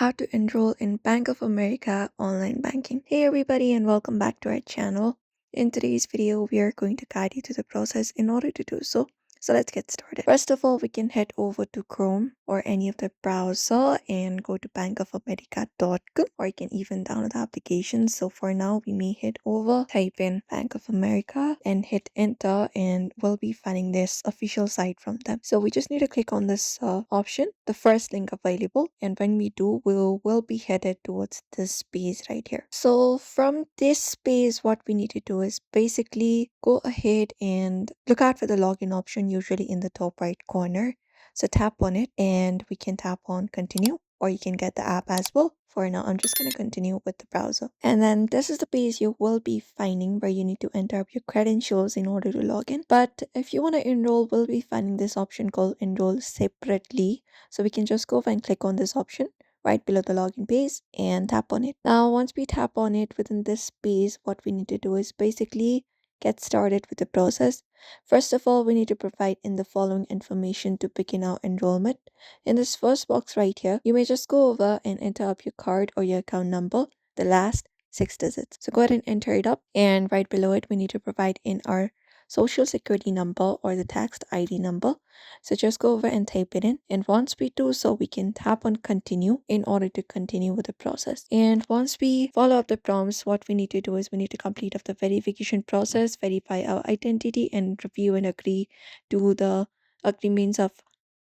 how to enroll in Bank of America online banking. Hey everybody and welcome back to our channel. In today's video, we are going to guide you through the process in order to do so. So let's get started. First of all, we can head over to Chrome or any of the browser and go to bankofamerica.com, or you can even download the application. So for now, we may head over, type in Bank of America and hit enter, and we'll be finding this official site from them. So we just need to click on this option, the first link available, and when we do, we'll be headed towards this page right here. So from this page, what we need to do is basically go ahead and look out for the login option, usually in the top right corner. So tap on it and we can tap on continue, or you can get the app as well. For now, I'm just going to continue with the browser. And then this is the page you will be finding where you need to enter up your credentials in order to log in. But if you want to enroll, we'll be finding this option called enroll separately. So we can just go and click on this option right below the login page and tap on it. Now, once we tap on it within this page, what we need to do is basically get started with the process. First of all, we need to provide in the following information to begin our enrollment. In this first box right here, you may just go over and enter up your card or your account number, the last 6 digits. So go ahead and enter it up, and right below it, we need to provide in our social security number or the tax ID number. So just go over and type it in, and once we do so, we can tap on continue in order to continue with the process. And once we follow up the prompts, what we need to do is we need to complete up the verification process, verify our identity, and review and agree to the agreements of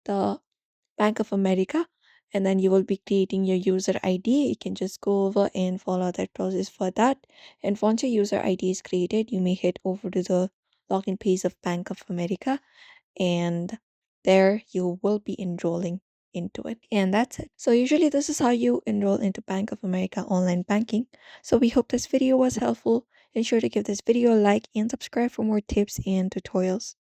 the Bank of America. And then you will be creating your user ID. You can just go over and follow that process for that. And once your user ID is created, you may head over to the login page of Bank of America, and there you will be enrolling into it. And that's it. So usually this is how you enroll into Bank of America online banking. So we hope this video was helpful. Ensure to give this video a like and subscribe for more tips and tutorials.